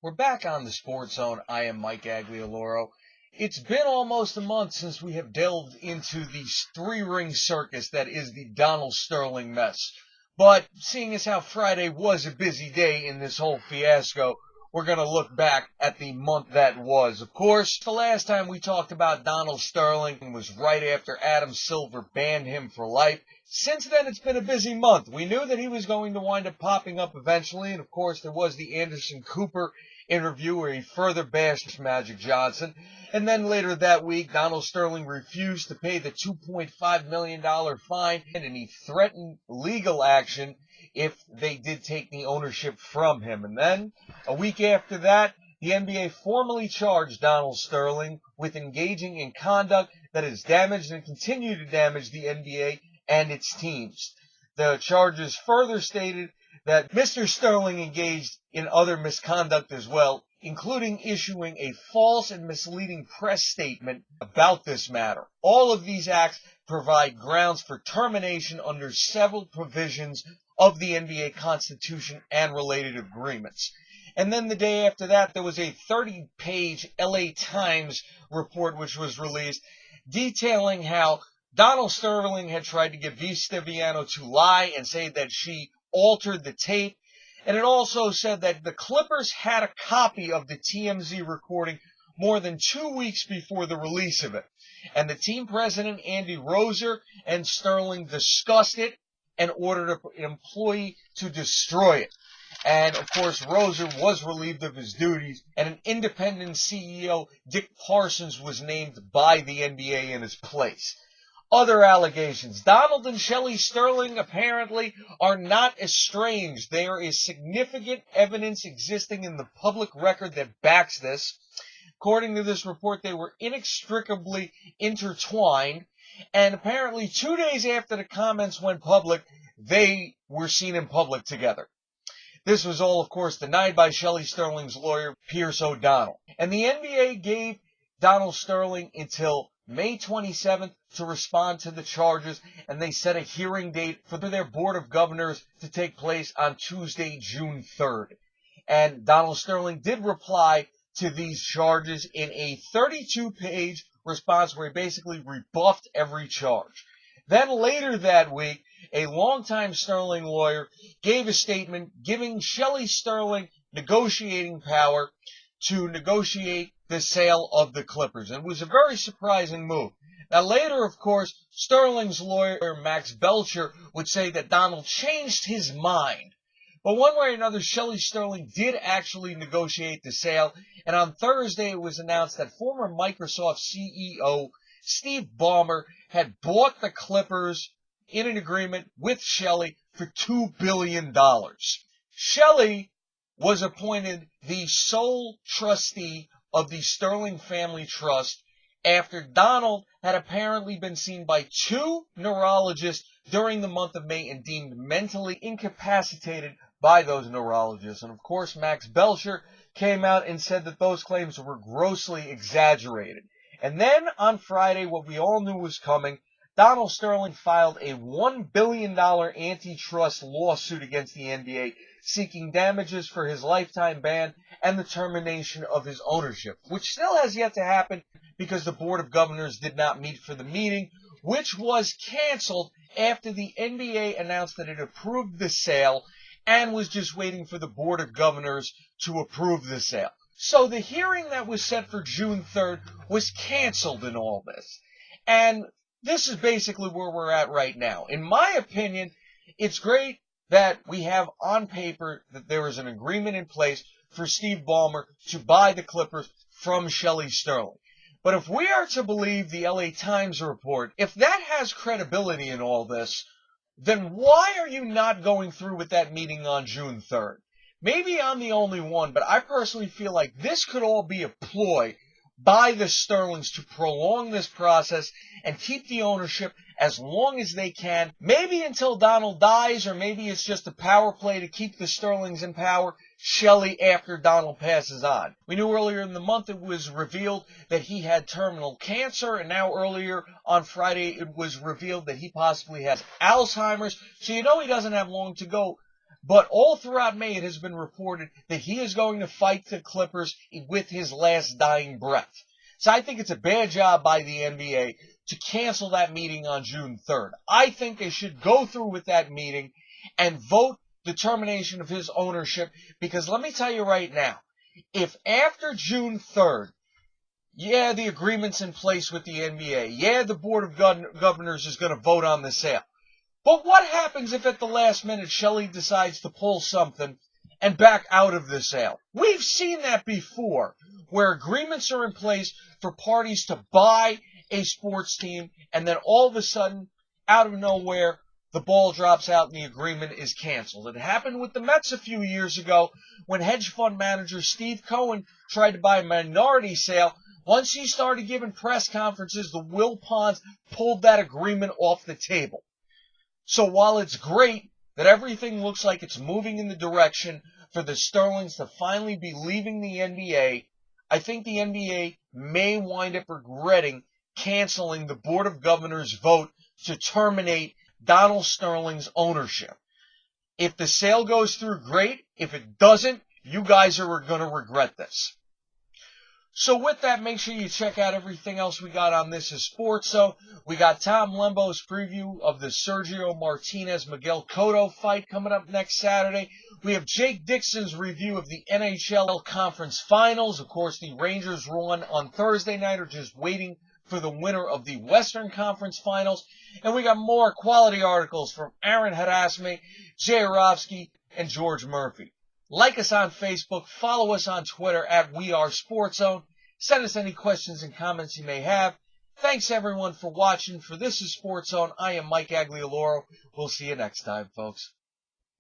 We're back on the Sports Zone. I am Mike Aglialoro. It's been almost a month since we have delved into the three-ring circus that is the Donald Sterling mess. But seeing as how Friday was a busy day in this whole fiasco, we're going to look back at the month that was. Of course, the last time we talked about Donald Sterling was right after Adam Silver banned him for life. Since then, it's been a busy month. We knew that he was going to wind up popping up eventually, and of course, there was the Anderson Cooper interview where he further bashed Magic Johnson. And then later that week, Donald Sterling refused to pay the $2.5 million fine, and he threatened legal action if they did take the ownership from him. And then, a week after that, the NBA formally charged Donald Sterling with engaging in conduct that has damaged and continue to damage the NBA and its teams. The charges further stated that Mr. Sterling engaged in other misconduct as well, including issuing a false and misleading press statement about this matter. All of these acts provide grounds for termination under several provisions of the NBA Constitution and related agreements. And then the day after that, there was a 30-page LA Times report which was released detailing how Donald Sterling had tried to get V. Stiviano to lie and say that she altered the tape. And it also said that the Clippers had a copy of the TMZ recording more than 2 weeks before the release of it. And the team president, Andy Roser, and Sterling discussed it and ordered an employee to destroy it. And, of course, Roser was relieved of his duties, and an independent CEO, Dick Parsons, was named by the NBA in his place. Other allegations. Donald and Shelley Sterling apparently are not estranged. There is significant evidence existing in the public record that backs this. According to this report, they were inextricably intertwined, and apparently 2 days after the comments went public, they were seen in public together. This was all, of course, denied by Shelley Sterling's lawyer, Pierce O'Donnell. And the NBA gave Donald Sterling until May 27th to respond to the charges, and they set a hearing date for their Board of Governors to take place on Tuesday, June 3rd. And Donald Sterling did reply to these charges in a 32-page response where he basically rebuffed every charge. Then later that week, a longtime Sterling lawyer gave a statement giving Shelley Sterling negotiating power to negotiate the sale of the Clippers. And it was a very surprising move. Now later, of course, Sterling's lawyer, Max Belcher, would say that Donald changed his mind. But one way or another, Shelley Sterling did actually negotiate the sale. And on Thursday, it was announced that former Microsoft CEO Steve Ballmer had bought the Clippers in an agreement with Shelley for $2 billion. Shelley was appointed the sole trustee of the Sterling Family Trust after Donald had apparently been seen by 2 neurologists during the month of May and deemed mentally incapacitated by those neurologists. And of course, Max Belcher came out and said that those claims were grossly exaggerated. And then on Friday, what we all knew was coming, Donald Sterling filed a $1 billion antitrust lawsuit against the NBA, seeking damages for his lifetime ban and the termination of his ownership, which still has yet to happen because the Board of Governors did not meet for the meeting, which was canceled after the NBA announced that it approved the sale and was just waiting for the Board of Governors to approve the sale. So the hearing that was set for June 3rd was canceled in all this. And this is basically where we're at right now. In my opinion, it's great that we have on paper that there is an agreement in place for Steve Ballmer to buy the Clippers from Shelley Sterling. But if we are to believe the LA Times report, if that has credibility in all this, then why are you not going through with that meeting on June 3rd? Maybe I'm the only one, but I personally feel like this could all be a ploy by the Sterlings to prolong this process and keep the ownership as long as they can, maybe until Donald dies, or maybe it's just a power play to keep the Sterlings in power, Shelley, after Donald passes on. We knew earlier in the month it was revealed that he had terminal cancer, and now earlier on Friday it was revealed that he possibly has Alzheimer's, so you know he doesn't have long to go But all throughout May, it has been reported that he is going to fight the Clippers with his last dying breath. So I think it's a bad job by the NBA to cancel that meeting on June 3rd. I think they should go through with that meeting and vote the termination of his ownership, because let me tell you right now, if after June 3rd, yeah, the agreement's in place with the NBA, yeah, the Board of Governors is going to vote on the sale, but what happens if at the last minute Shelley decides to pull something and back out of the sale? We've seen that before, where agreements are in place for parties to buy a sports team, and then all of a sudden, out of nowhere, the ball drops out and the agreement is canceled. It happened with the Mets a few years ago when hedge fund manager Steve Cohen tried to buy a minority sale. Once he started giving press conferences, the Wilpons pulled that agreement off the table. So while it's great that everything looks like it's moving in the direction for the Sterlings to finally be leaving the NBA, I think the NBA may wind up regretting canceling the Board of Governors vote to terminate Donald Sterling's ownership. If the sale goes through, great. If it doesn't, you guys are going to regret this. So with that, make sure you check out everything else we got on This Is SportsZone. We got Tom Lembo's preview of the Sergio Martinez-Miguel Cotto fight coming up next Saturday. We have Jake Dixon's review of the NHL Conference Finals. Of course, the Rangers won on Thursday night, are just waiting for the winner of the Western Conference Finals. And we got more quality articles from Aaron Harasme, Jay Arofsky, and George Murphy. Like us on Facebook, follow us on Twitter at WeAreSportsZone. Send us any questions and comments you may have. Thanks everyone for watching. For This Is SportsZone, I am Mike Aglialoro. We'll see you next time, folks.